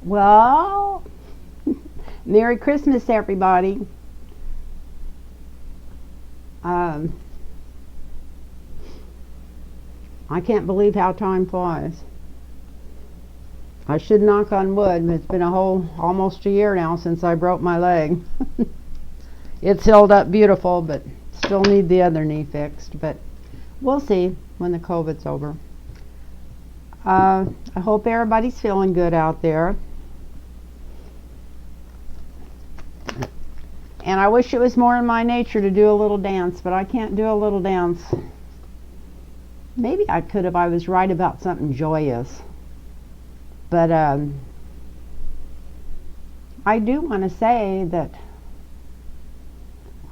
Well, Merry Christmas, everybody. Um, I can't believe how time flies. I should knock on wood, but it's been almost a year now since I broke my leg. It's healed up beautiful, but still need the other knee fixed. But we'll see when the COVID's over. I hope everybody's feeling good out there. And I wish it was more in my nature to do a little dance, but I can't do a little dance. Maybe I could if I was right about something joyous. But I do want to say that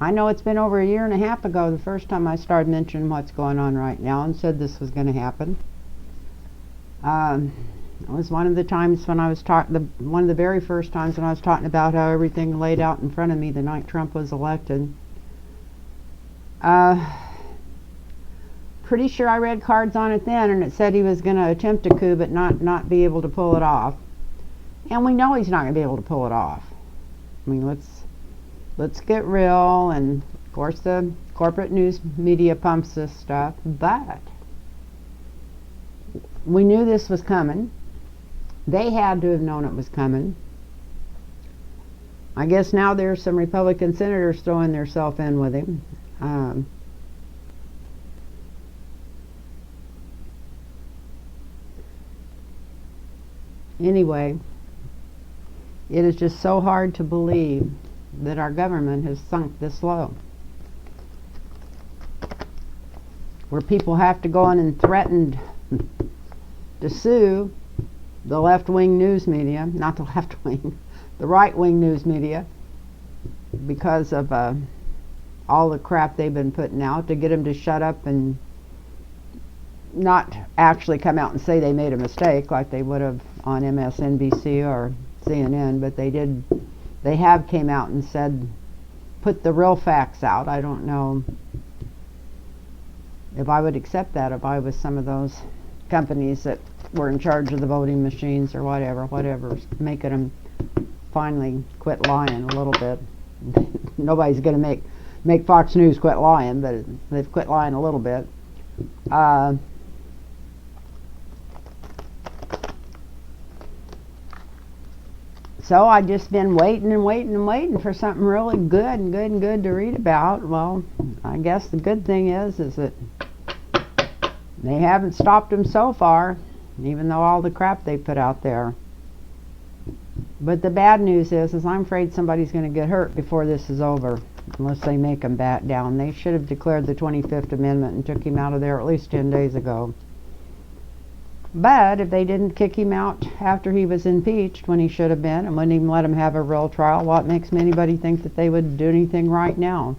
I know it's been over a year and a half ago the first time I started mentioning what's going on right now and said this was going to happen. It was one of the times when I was one of the very first times when I was talking about how everything laid out in front of me the night Trump was elected. Pretty sure I read cards on it then, and it said he was going to attempt a coup but not be able to pull it off. And we know he's not going to be able to pull it off. I mean, let's get real, and of course the corporate news media pumps this stuff, but we knew this was coming. They had to have known it was coming. I guess now there's some Republican senators throwing themselves in with him. Anyway, it is just so hard to believe that our government has sunk this low, where people have to go in and threaten to sue the left-wing news media, not the left-wing, the right-wing news media, because of all the crap they've been putting out, to get them to shut up and not actually come out and say they made a mistake like they would have on MSNBC or CNN, but they have came out and said, put the real facts out. I don't know if I would accept that if I was some of those companies that were in charge of the voting machines or whatever's making them finally quit lying a little bit. Nobody's going to make Fox News quit lying, but they've quit lying a little bit. So I just been waiting for something really good and good to read about. Well, I guess the good thing is that they haven't stopped him so far, even though all the crap they put out there. But the bad news is I'm afraid somebody's going to get hurt before this is over, unless they make him back down. They should have declared the 25th Amendment and took him out of there at least 10 days ago. But if they didn't kick him out after he was impeached when he should have been, and wouldn't even let him have a real trial, what makes anybody think that they would do anything right now?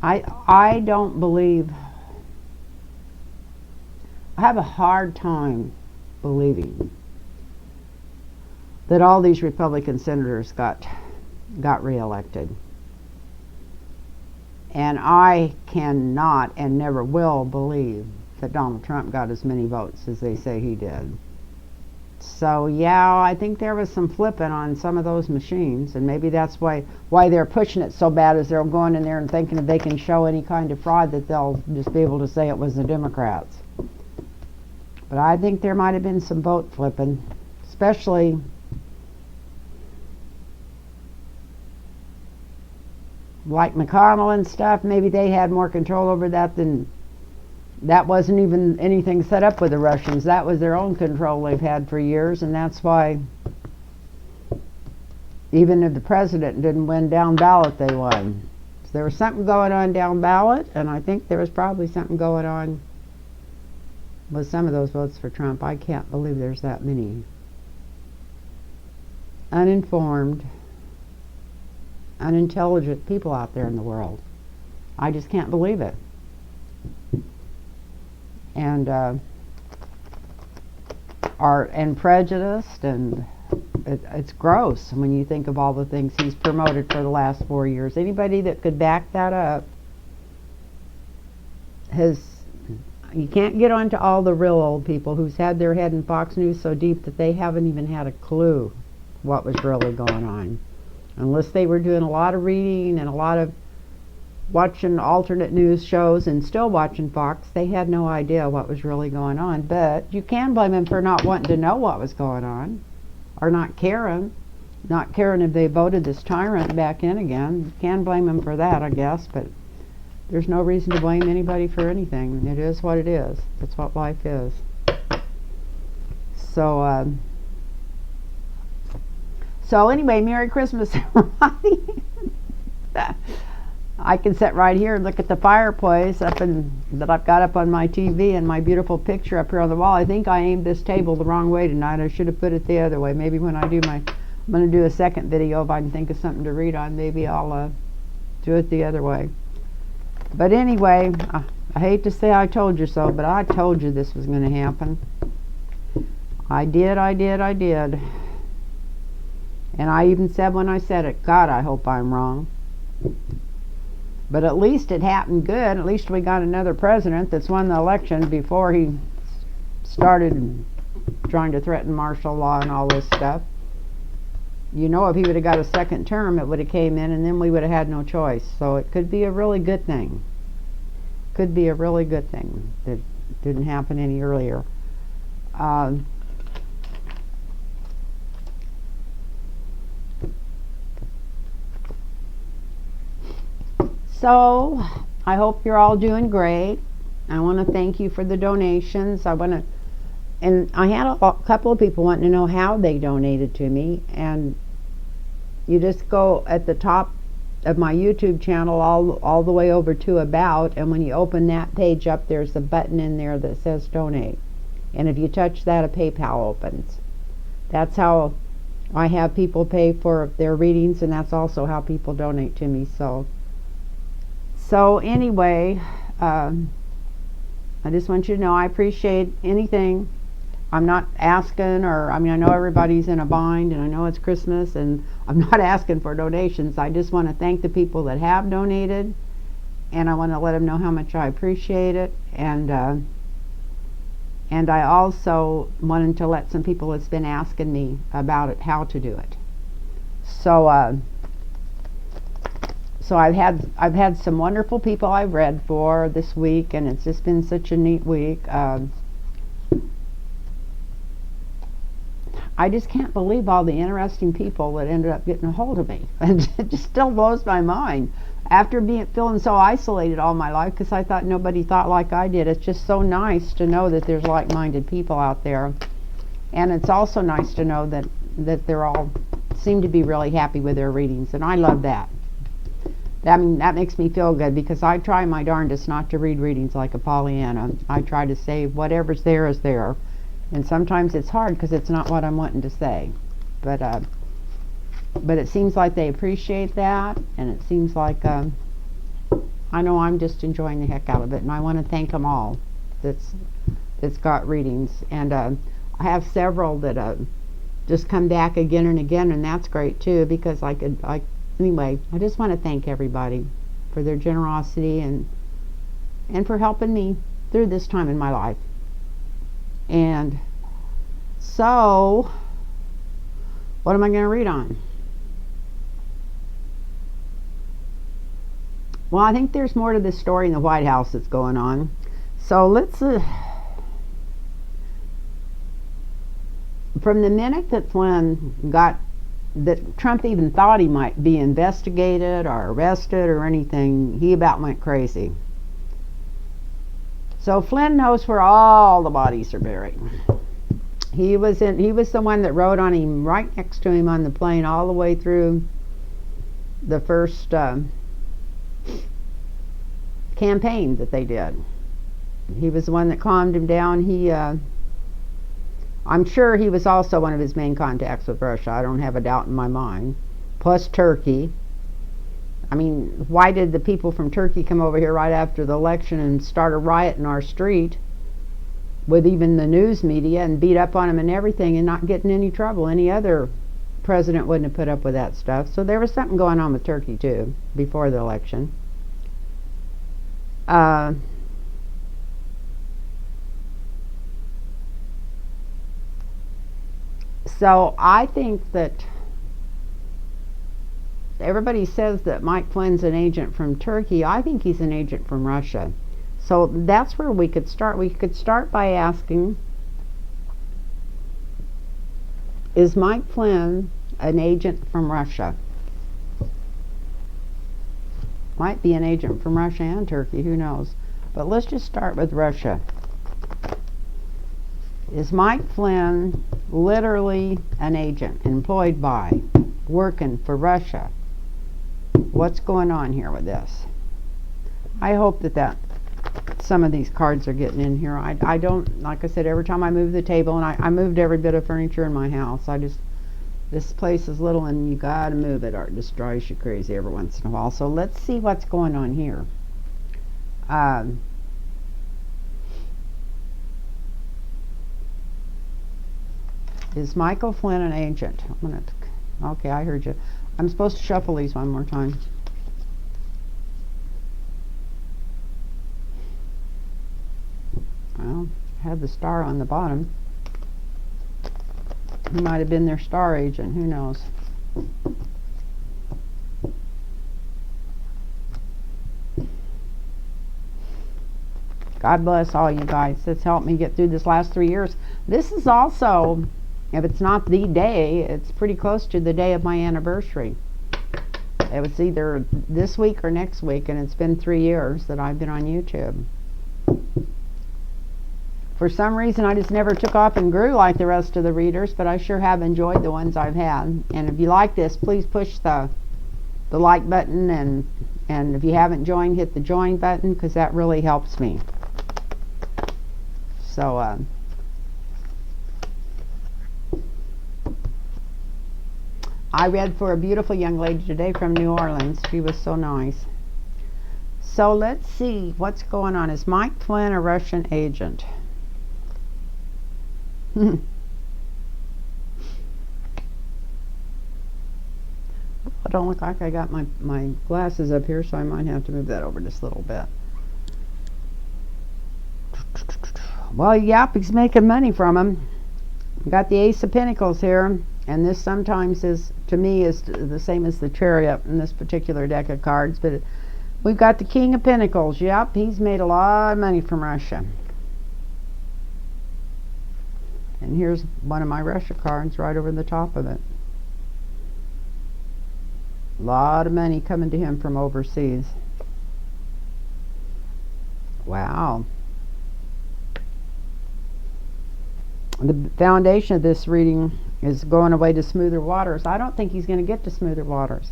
I don't believe... I have a hard time believing that all these Republican senators got reelected. And I cannot and never will believe that Donald Trump got as many votes as they say he did. So yeah, I think there was some flipping on some of those machines, and maybe that's why they're pushing it so bad, is they're going in there and thinking if they can show any kind of fraud that they'll just be able to say it was the Democrats. But I think there might have been some vote flipping, especially like McConnell and stuff. Maybe they had more control over that than... That wasn't even anything set up with the Russians. That was their own control they've had for years, and that's why even if the president didn't win down ballot, they won. So there was something going on down ballot, and I think there was probably something going on with some of those votes for Trump. I can't believe there's that many uninformed, unintelligent people out there in the world. I just can't believe it. And prejudiced, and it's gross when you think of all the things he's promoted for the last 4 years. Anybody that could back that up has you can't get onto all the real old people who's had their head in Fox News so deep that they haven't even had a clue what was really going on. Unless they were doing a lot of reading and a lot of watching alternate news shows and still watching Fox, they had no idea what was really going on. But you can blame them for not wanting to know what was going on, or not caring if they voted this tyrant back in again. You can blame them for that, I guess, but there's no reason to blame anybody for anything. It is what it is. That's what life is. So anyway, Merry Christmas, everybody. I can sit right here and look at the fireplace that I've got up on my TV and my beautiful picture up here on the wall. I think I aimed this table the wrong way tonight. I should have put it the other way. Maybe when I'm going to do a second video, if I can think of something to read on, maybe I'll do it the other way. But anyway, I hate to say I told you so, but I told you this was going to happen. I did. And I even said when I said it, God, I hope I'm wrong. But at least it happened good. At least we got another president that's won the election before he started trying to threaten martial law and all this stuff. You know, if he would have got a second term, it would have came in and then we would have had no choice. So it could be a really good thing. Could be a really good thing that didn't happen any earlier. So I hope you're all doing great. I want to thank you for the donations. And I had a couple of people wanting to know how they donated to me, and you just go at the top of my YouTube channel all the way over to About, and when you open that page up, there's a button in there that says Donate, and if you touch that, a PayPal opens. That's how I have people pay for their readings, and that's also how people donate to me. So anyway, I just want you to know I appreciate anything. I'm not asking, I know everybody's in a bind, and I know it's Christmas, and I'm not asking for donations. I just want to thank the people that have donated, and I want to let them know how much I appreciate it, and I also wanted to let some people that's been asking me about it, how to do it. So I've had some wonderful people I've read for this week, and it's just been such a neat week. I just can't believe all the interesting people that ended up getting a hold of me. And it just still blows my mind. After feeling so isolated all my life, because I thought nobody thought like I did, it's just so nice to know that there's like-minded people out there. And it's also nice to know that they're all seem to be really happy with their readings, and I love that. That makes me feel good, because I try my darndest not to read readings like a Pollyanna. I try to say whatever's there is there. And sometimes it's hard because it's not what I'm wanting to say. But it seems like they appreciate that, and it seems like I know I'm just enjoying the heck out of it, and I want to thank them all that's got readings. And I have several that just come back again and again, and that's great too, because anyway, I just want to thank everybody for their generosity and for helping me through this time in my life. And so, what am I going to read on? Well, I think there's more to this story in the White House that's going on. So let's, from the minute that Flynn that Trump even thought he might be investigated or arrested or anything, he about went crazy. So Flynn knows where all the bodies are buried. He was the one that rode on him, right next to him on the plane, all the way through the first campaign that they did. He was the one that calmed him down. I'm sure he was also one of his main contacts with Russia. I don't have a doubt in my mind. Plus Turkey. I mean, why did the people from Turkey come over here right after the election and start a riot in our street with even the news media and beat up on them and everything and not get in any trouble? Any other president wouldn't have put up with that stuff. So there was something going on with Turkey too before the election. So I think that everybody says that Mike Flynn's an agent from Turkey. I think he's an agent from Russia. So that's where we could start. We could start by asking, is Mike Flynn an agent from Russia? Might be an agent from Russia and Turkey, who knows? But let's just start with Russia. Is Mike Flynn literally an agent employed by, working for Russia? What's going on here with this? I hope that some of these cards are getting in here. I don't, like I said, every time I move the table, and I moved every bit of furniture in my house. This place is little and you gotta move it or it just drives you crazy every once in a while. So let's see what's going on here. Is Michael Flynn an agent? Okay, I heard you. I'm supposed to shuffle these one more time. Well, had the star on the bottom. He might have been their star agent, who knows? God bless all you guys that's helped me get through this last 3 years. This is also, if it's not the day, it's pretty close to the day of my anniversary. It was either this week or next week, and it's been 3 years that I've been on YouTube. For some reason, I just never took off and grew like the rest of the readers, but I sure have enjoyed the ones I've had. And if you like this, please push the like button, and if you haven't joined, hit the join button, because that really helps me. So, I read for a beautiful young lady today from New Orleans. She was so nice. So let's see what's going on. Is Mike Flynn a Russian agent? I don't look like I got my glasses up here, so I might have to move that over just a little bit. Well, yep, he's making money from him. Got the Ace of Pentacles here, and this sometimes is, to me, is the same as the Chariot in this particular deck of cards, but we've got the King of Pentacles. Yep, he's made a lot of money from Russia. And here's one of my Russia cards right over the top of it. A lot of money coming to him from overseas. Wow. The foundation of this reading is going away to smoother waters. I don't think he's going to get to smoother waters.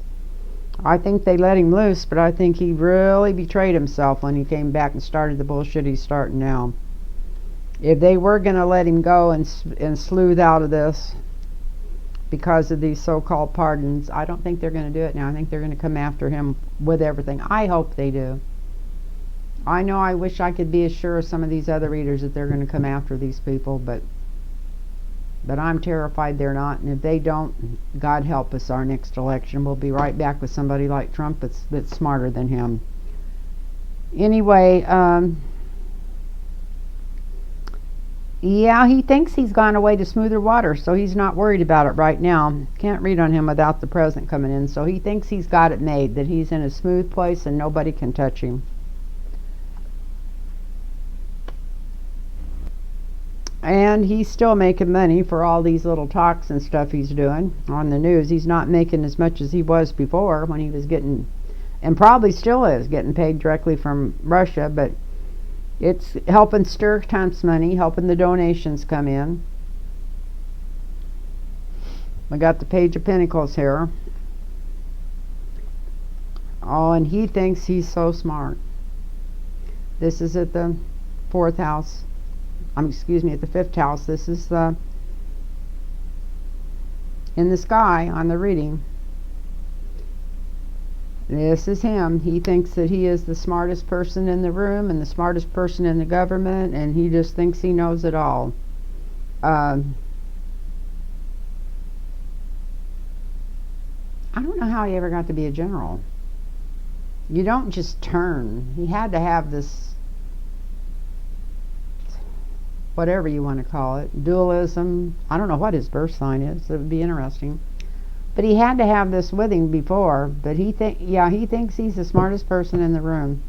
I think they let him loose, but I think he really betrayed himself when he came back and started the bullshit he's starting now. If they were going to let him go and sleuth out of this because of these so-called pardons, I don't think they're going to do it now. I think they're going to come after him with everything. I hope they do. I know I wish I could be as sure of some of these other readers that they're going to come after these people, but I'm terrified they're not. And if they don't, God help us, our next election, we'll be right back with somebody like Trump that's smarter than him. Anyway, yeah, he thinks he's gone away to smoother water, so he's not worried about it right now. Can't read on him without the present coming in. So he thinks he's got it made, that he's in a smooth place and nobody can touch him. And he's still making money for all these little talks and stuff he's doing on the news. He's not making as much as he was before when he was getting, and probably still is, getting paid directly from Russia, but it's helping stir Trump's money, helping the donations come in. We got the Page of Pentacles here. Oh, and he thinks he's so smart. This is at the 4th house. Excuse me, at the 5th house. This is the in the sky on the reading. This is him. He thinks that he is the smartest person in the room and the smartest person in the government, and he just thinks he knows it all. I don't know how he ever got to be a general. You don't just turn. He had to have this. whatever you want to call it, dualism. I don't know what his birth sign is. It would be interesting. But he had to have this with him before. But he thinks he's the smartest person in the room.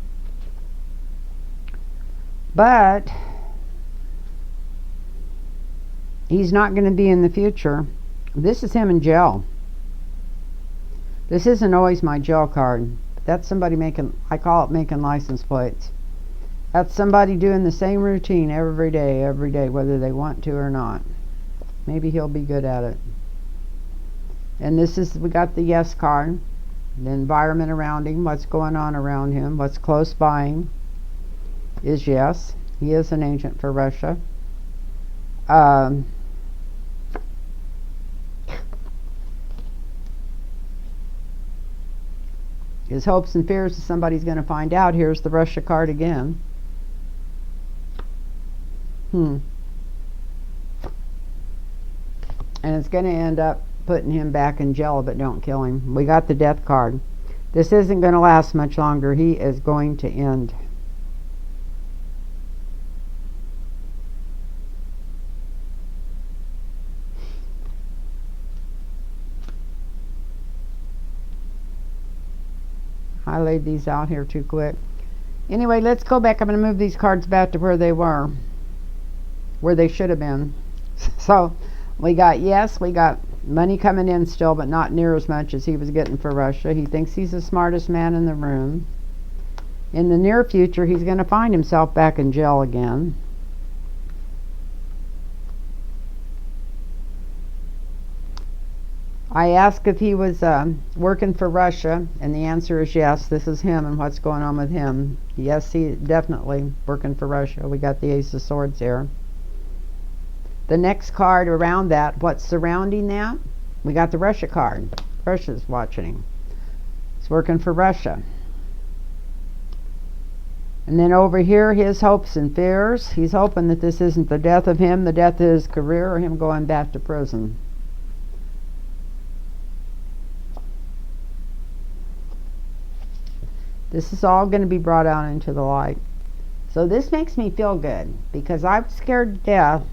But he's not going to be in the future. This is him in jail. This isn't always my jail card. That's somebody making, I call it making license plates. That's somebody doing the same routine every day, whether they want to or not. Maybe he'll be good at it. And this is, we got the yes card. The environment around him, what's going on around him, what's close by him is yes. He is an agent for Russia. His hopes and fears is somebody's going to find out. Here's the Russia card again. And it's going to end up putting him back in jail, but don't kill him. We got the death card. This isn't going to last much longer. He is going to end. I laid these out here too quick. Anyway, let's go back. I'm going to move these cards back to where they were. Where they should have been. So, we got yes, we got money coming in still, but not near as much as he was getting for Russia. He thinks he's the smartest man in the room. In the near future, he's going to find himself back in jail again. I asked if he was working for Russia, and the answer is yes. This is him and what's going on with him. Yes, he definitely working for Russia. We got the Ace of Swords here. The next card around that, what's surrounding that? We got the Russia card. Russia's watching him. He's working for Russia. And then over here, his hopes and fears. He's hoping that this isn't the death of him, the death of his career, or him going back to prison. This is all going to be brought out into the light. So this makes me feel good, because I'm scared to death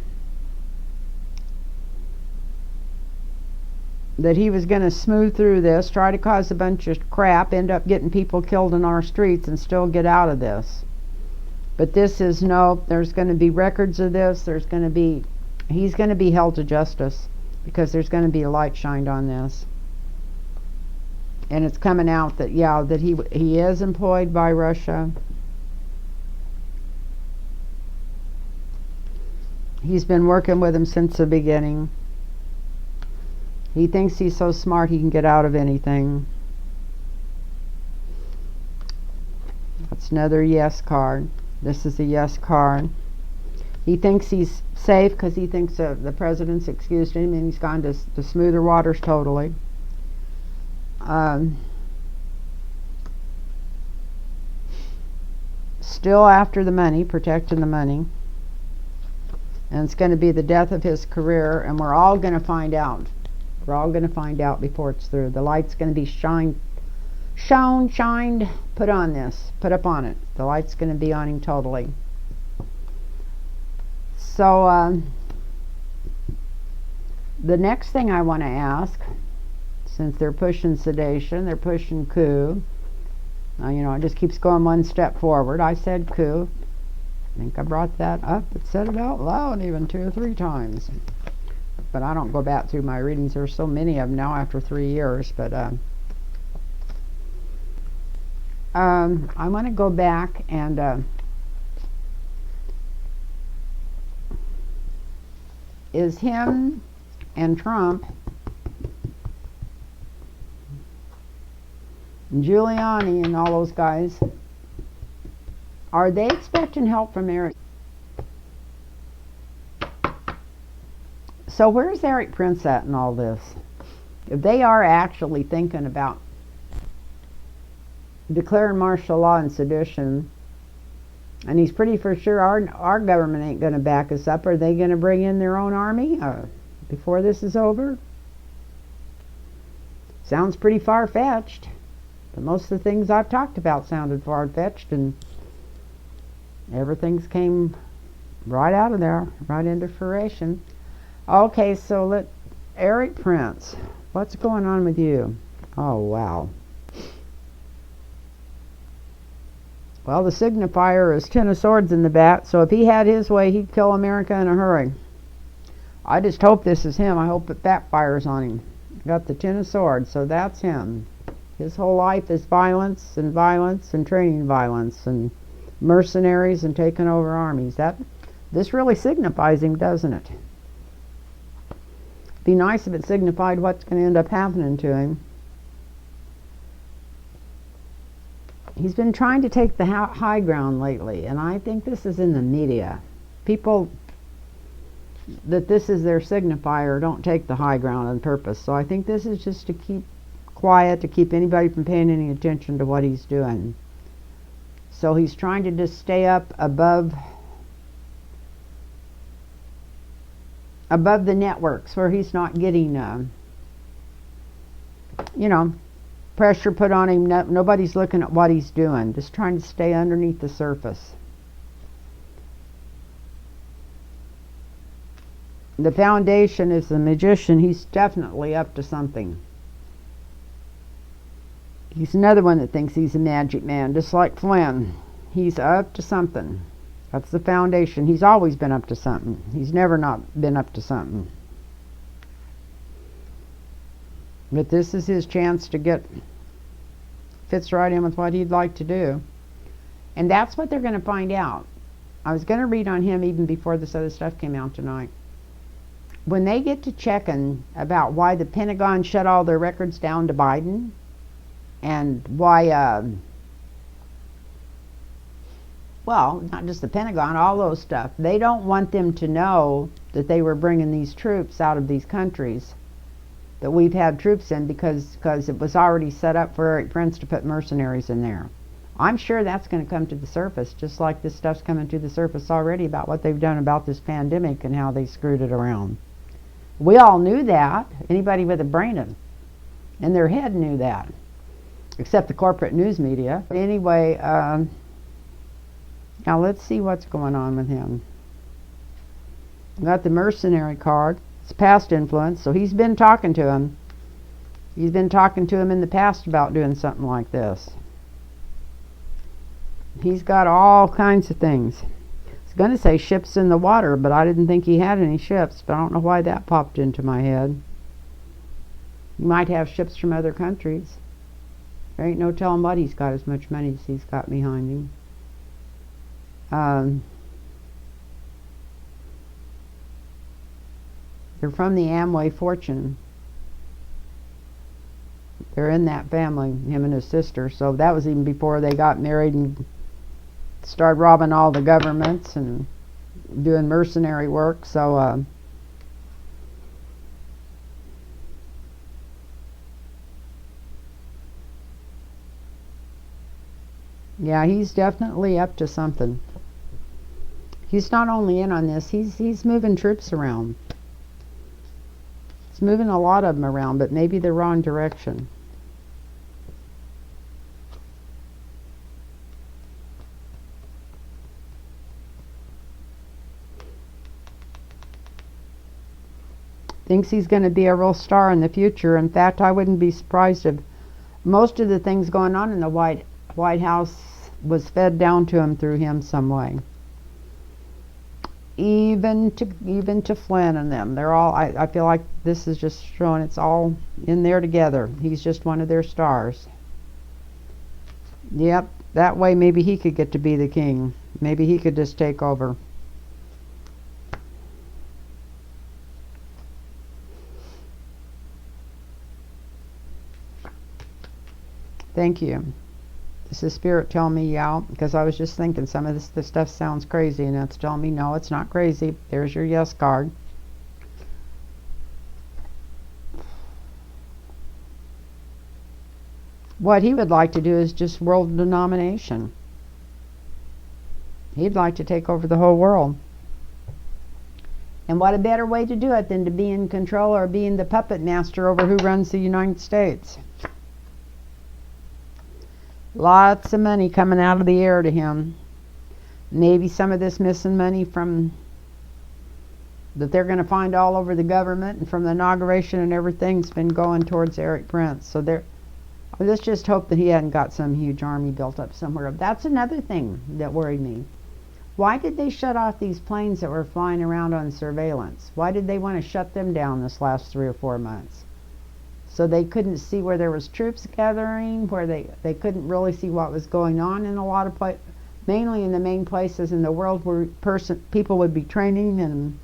that he was going to smooth through this, try to cause a bunch of crap, end up getting people killed in our streets, and still get out of this. But this is no, there's going to be records of this. There's going to be, he's going to be held to justice, because there's going to be a light shined on this. And it's coming out that, yeah, that he is employed by Russia. He's been working with him since the beginning. He thinks he's so smart he can get out of anything. That's another yes card. This is a yes card. He thinks he's safe because he thinks the president's excused him and he's gone to smoother waters totally. Still after the money, protecting the money. And it's going to be the death of his career, and we're all going to find out. We're all going to find out before it's through. The light's going to be shined, put on this, put up on it. The light's going to be on him totally. So, the next thing I want to ask, since they're pushing sedation, they're pushing coup. It just keeps going one step forward. I said coup. I think I brought that up and said it out loud even 2 or 3 times. But I don't go back through my readings. There's so many of them now after 3 years. But I want to go back and is him and Trump and Giuliani and all those guys, are they expecting help from Eric? So where's Eric Prince at in all this? If they are actually thinking about declaring martial law and sedition, and he's pretty for sure our government ain't going to back us up, are they going to bring in their own army before this is over? Sounds pretty far-fetched. But most of the things I've talked about sounded far-fetched, and everything's came Right out of there, right into fruition. Okay, so Eric Prince, what's going on with you? Oh, wow. Well, the signifier is Ten of Swords in the back, so if he had his way, he'd kill America in a hurry. I just hope this is him. I hope it backfires on him. Got the Ten of Swords, so that's him. His whole life is violence and training violence and mercenaries and taking over armies. This really signifies him, doesn't it? Be nice if it signified what's going to end up happening to him. He's been trying to take the high ground lately, and I think this is in the media. People that this is their signifier don't take the high ground on purpose. So I think this is just to keep quiet, to keep anybody from paying any attention to what he's doing. So he's trying to just stay up above the networks where he's not getting, pressure put on him. Nobody's looking at what he's doing. Just trying to stay underneath the surface. The foundation is the magician. He's definitely up to something. He's another one that thinks he's a magic man, just like Flynn. He's up to something. That's the foundation. He's always been up to something. He's never not been up to something. But this is his chance to fits right in with what he'd like to do. And that's what they're going to find out. I was going to read on him even before this other stuff came out tonight. When they get to checking about why the Pentagon shut all their records down to Biden, and why, well, not just the Pentagon, all those stuff, they don't want them to know that they were bringing these troops out of these countries that we've had troops in because it was already set up for Eric Prince to put mercenaries in there. I'm sure that's going to come to the surface, just like this stuff's coming to the surface already about what they've done about this pandemic and how they screwed it around. We all knew that. Anybody with a brain in their head knew that, except the corporate news media. But anyway, now let's see what's going on with him. We got the mercenary card. It's past influence, so he's been talking to him. He's been talking to him in the past about doing something like this. He's got all kinds of things. I was going to say ships in the water, but I didn't think he had any ships, but I don't know why that popped into my head. He might have ships from other countries. There ain't no telling what he's got as much money as he's got behind him. They're from the Amway fortune. They're in that family, him and his sister. So that was even before they got married and started robbing all the governments and doing mercenary work. So yeah, he's definitely up to something. He's not only in on this, he's moving troops around. He's moving a lot of them around, but maybe the wrong direction. Thinks he's going to be a real star in the future. In fact, I wouldn't be surprised if most of the things going on in the White House was fed down to him through him some way. Even to Flynn and them. They're all, I feel like this is just showing it's all in there together. He's just one of their stars. Yep, that way maybe he could get to be the king. Maybe he could just take over. Thank you. This is Spirit telling me yeah, because I was just thinking some of this stuff sounds crazy, and it's telling me no, it's not crazy. There's your yes card. What he would like to do is just world domination. He'd like to take over the whole world. And what a better way to do it than to be in control or being the puppet master over who runs the United States. Lots of money coming out of the air to him. maybe some of this missing money from that they're going to find all over the government and from the inauguration and everything's been going towards Eric Prince. So let's just hope that he hadn't got some huge army built up somewhere. That's another thing that worried me. Why did they shut off these planes that were flying around on surveillance? Why did they want to shut them down this last 3 or 4 months? So they couldn't see where there was troops gathering, where they couldn't really see what was going on in a lot of places, mainly in the main places in the world where people would be training. And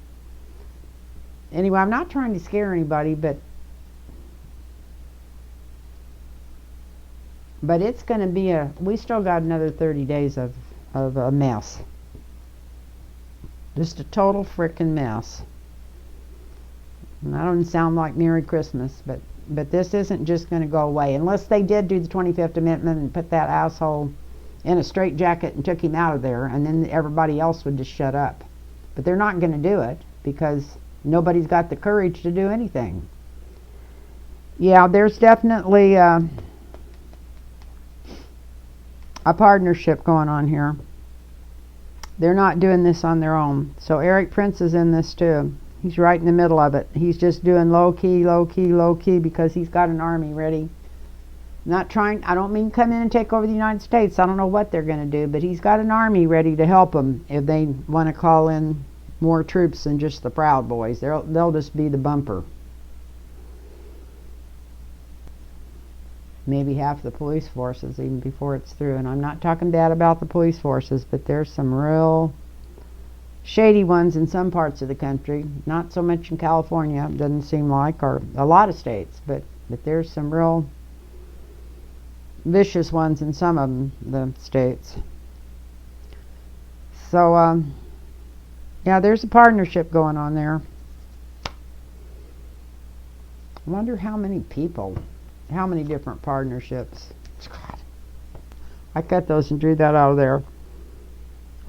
anyway, I'm not trying to scare anybody, but it's going to be we still got another 30 days of a mess. Just a total frickin' mess. And I don't sound like Merry Christmas, but this isn't just going to go away. Unless they did do the 25th Amendment and put that asshole in a straitjacket and took him out of there, and then everybody else would just shut up. But they're not going to do it because nobody's got the courage to do anything. Yeah, there's definitely a partnership going on here. They're not doing this on their own. So Eric Prince is in this too. He's right in the middle of it. He's just doing low key, low key, low key because he's got an army ready. Not trying, I don't mean come in and take over the United States. I don't know what they're going to do, but he's got an army ready to help him if they want to call in more troops than just the Proud Boys. They'll just be the bumper. Maybe half the police forces even before it's through. And I'm not talking bad about the police forces, but there's some real shady ones in some parts of the country. Not so much in California, it doesn't seem like, or a lot of states, but there's some real vicious ones in some of them, the states. So, yeah, there's a partnership going on there. I wonder how many people, how many different partnerships. God, I cut those and drew that out of there.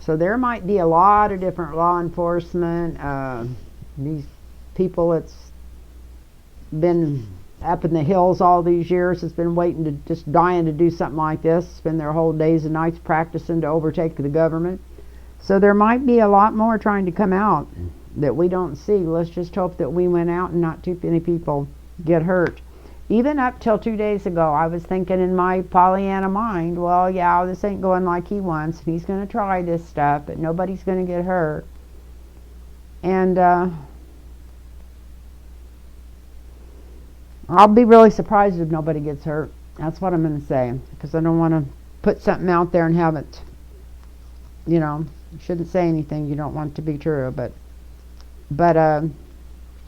So there might be a lot of different law enforcement, these people that's been up in the hills all these years, has been waiting to, just dying to do something like this, spend their whole days and nights practicing to overtake the government. So there might be a lot more trying to come out that we don't see. Let's just hope that we went out and not too many people get hurt. Even up till 2 days ago, I was thinking in my Pollyanna mind, well, yeah, this ain't going like he wants, and he's going to try this stuff, but nobody's going to get hurt. And I'll be really surprised if nobody gets hurt. That's what I'm going to say, because I don't want to put something out there and have it, you know, you shouldn't say anything you don't want to be true. But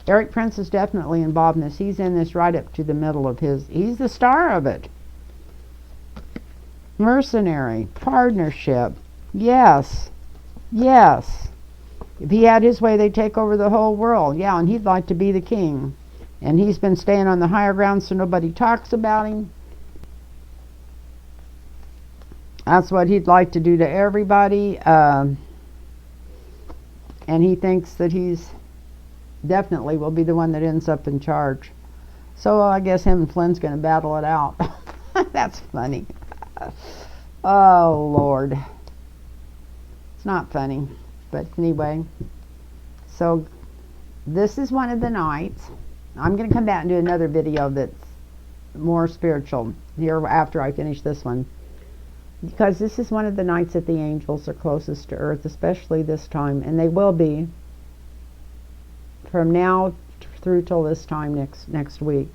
Eric Prince is definitely involved in this. He's in this right up to the middle of his, he's the star of it. Mercenary, partnership, yes, yes. If he had his way, they'd take over the whole world. Yeah, and he'd like to be the king. And he's been staying on the higher ground so nobody talks about him. That's what he'd like to do to everybody. And he thinks that he's definitely will be the one that ends up in charge. So I guess him and Flynn's going to battle it out. That's funny. Oh, Lord. It's not funny. But anyway. So this is one of the nights. I'm going to come back and do another video that's more spiritual here after I finish this one. Because this is one of the nights that the angels are closest to earth, especially this time. And they will be from now through till this time next week.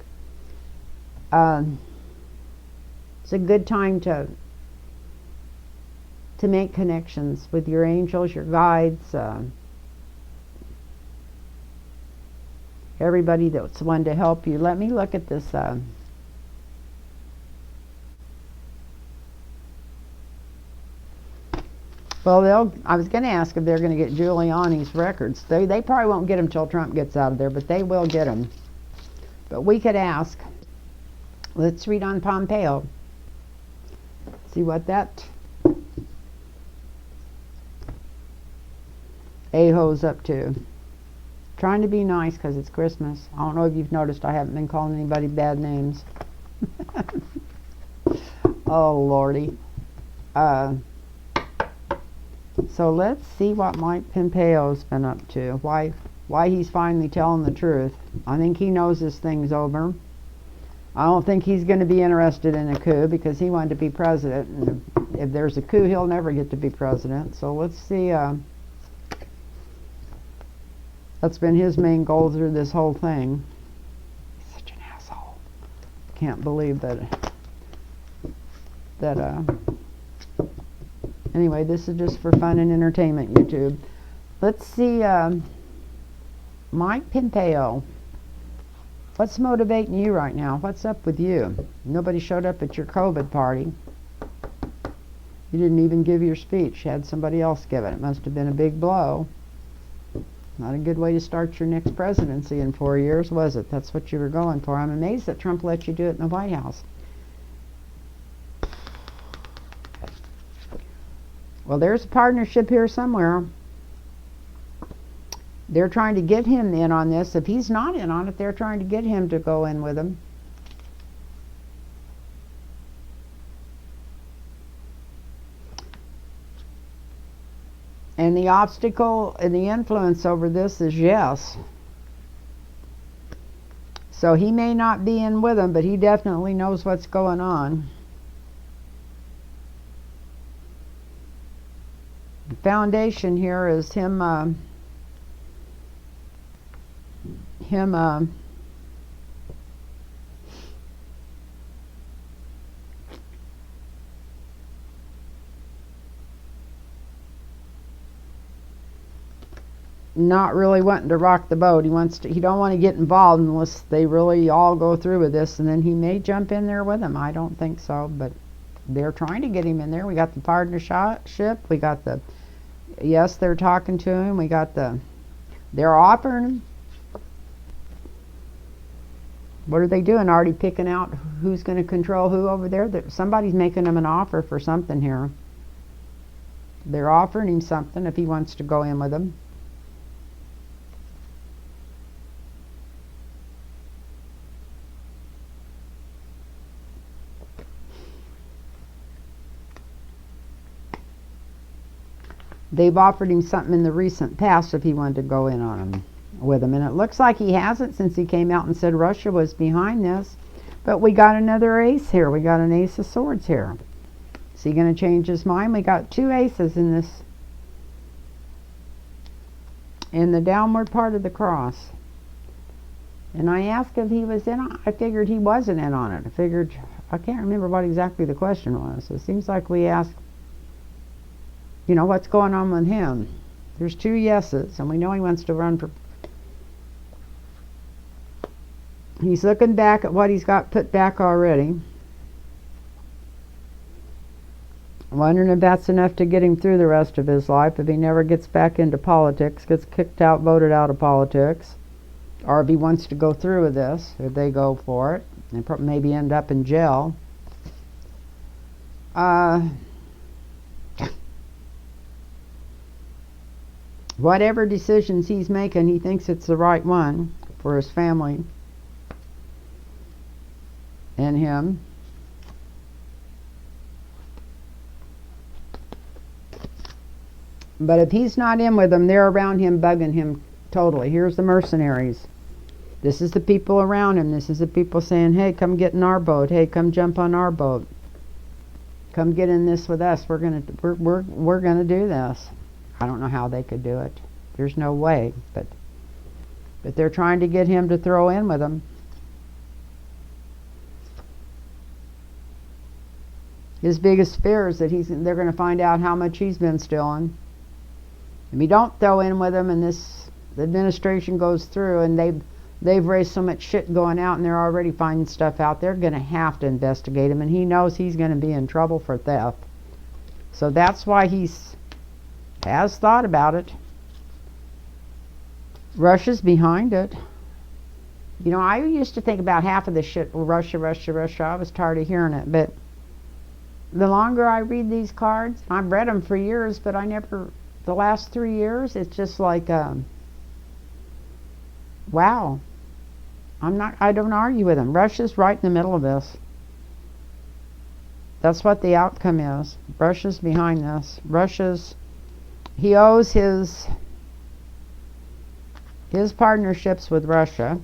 It's a good time to make connections with your angels, your guides, everybody that's one to help you. Let me look at this. Well, I was going to ask if they're going to get Giuliani's records. They probably won't get them till Trump gets out of there, but they will get them. But we could ask. Let's read on Pompeo. See what that a-ho's up to. Trying to be nice because it's Christmas. I don't know if you've noticed I haven't been calling anybody bad names. Oh, Lordy. So let's see what Mike Pompeo's been up to. Why he's finally telling the truth. I think he knows this thing's over. I don't think he's going to be interested in a coup because he wanted to be president. And if there's a coup, he'll never get to be president. So let's see. That's been his main goal through this whole thing. He's such an asshole. Can't believe that. Anyway, this is just for fun and entertainment, YouTube. Let's see. Mike Pompeo. What's motivating you right now? What's up with you? Nobody showed up at your COVID party. You didn't even give your speech. You had somebody else give it. It must have been a big blow. Not a good way to start your next presidency in 4 years, was it? That's what you were going for. I'm amazed that Trump let you do it in the White House. Well, there's a partnership here somewhere. They're trying to get him in on this. If he's not in on it, they're trying to get him to go in with them. And the obstacle and the influence over this is yes. So he may not be in with them, but he definitely knows what's going on. The foundation here is him not really wanting to rock the boat. He don't want to get involved unless they really all go through with this, and then he may jump in there with them. I don't think so, but they're trying to get him in there. We got the partnership. We got the, yes, they're talking to him. We got they're offering him. What are they doing? Already picking out who's going to control who over there? Somebody's making him an offer for something here. They're offering him something if he wants to go in with them. They've offered him something in the recent past if he wanted to go in on him with him. And it looks like he hasn't, since he came out and said Russia was behind this. But we got another ace here. We got an ace of swords here. Is he going to change his mind? We got two aces in this, in the downward part of the cross. And I asked if he was in on it. I figured he wasn't in on it. I can't remember what exactly the question was. So it seems like we asked, you know, what's going on with him? There's two yeses, and we know he wants to run for... He's looking back at what he's got put back already. Wondering if that's enough to get him through the rest of his life, if he never gets back into politics, gets kicked out, voted out of politics, or if he wants to go through with this, if they go for it, and maybe end up in jail. Whatever decisions he's making, he thinks it's the right one for his family and him. But if he's not in with them, they're around him bugging him totally. Here's the mercenaries. This is the people around him. This is the people saying, hey, come get in our boat. Hey, come jump on our boat. Come get in this with us. We're gonna do this. I don't know how they could do it. There's no way, but they're trying to get him to throw in with them. His biggest fear is that they're going to find out how much he's been stealing. If you don't throw in with him, and the administration goes through, and they've raised so much shit going out, and they're already finding stuff out, they're going to have to investigate him, and he knows he's going to be in trouble for theft. So that's why has thought about it. Russia's behind it. You know, I used to think about half of this shit, Russia. I was tired of hearing it, but the longer I read these cards, I've read them for years, but the last 3 years, it's just like, wow. I don't argue with them. Russia's right in the middle of this. That's what the outcome is. Russia's behind this. Russia's he owes his partnerships with Russia.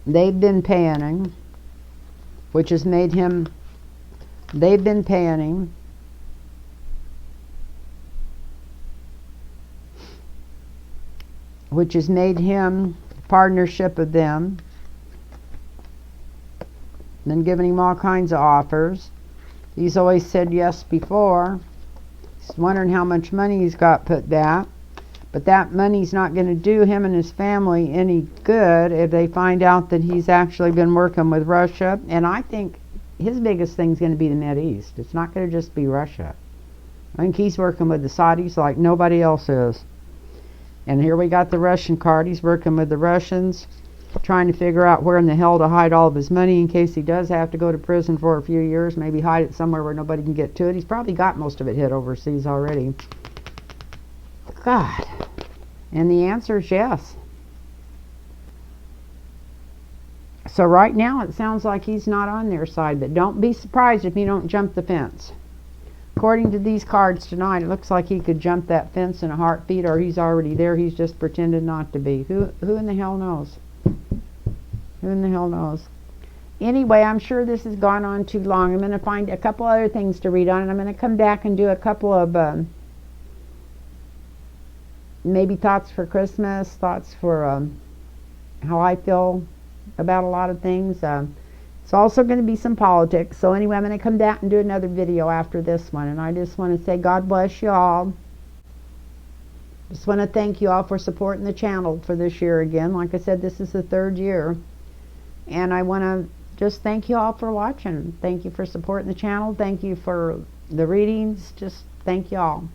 They've been paying him, which has made him, they've been paying him, which has made him partnership with them, then giving him all kinds of offers. He's always said yes before. He's wondering how much money he's got put back. But that money's not going to do him and his family any good if they find out that he's actually been working with Russia. And I think his biggest thing is going to be the Mideast. It's not going to just be Russia. I think he's working with the Saudis like nobody else is. And here we got the Russian card. He's working with the Russians, trying to figure out where in the hell to hide all of his money in case he does have to go to prison for a few years. Maybe hide it somewhere where nobody can get to it. He's probably got most of it hid overseas already. God. And the answer is yes. So right now it sounds like he's not on their side, but don't be surprised if he don't jump the fence. According to these cards tonight, it looks like he could jump that fence in a heartbeat, or he's already there. He's just pretended not to be. Who in the hell knows? Who in the hell knows? Anyway, I'm sure this has gone on too long. I'm going to find a couple other things to read on, and I'm going to come back and do a couple of maybe thoughts for Christmas, thoughts for how I feel about a lot of things. It's also going to be some politics. So anyway, I'm going to come back and do another video after this one. And I just want to say God bless you all. Just want to thank you all for supporting the channel for this year again. Like I said, this is the 3rd year. And I want to just thank you all for watching. Thank you for supporting the channel. Thank you for the readings. Just thank you all.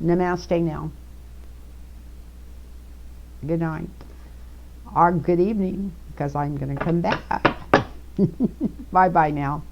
Namaste now. Good night. Or good evening, because I'm going to come back. Bye-bye now.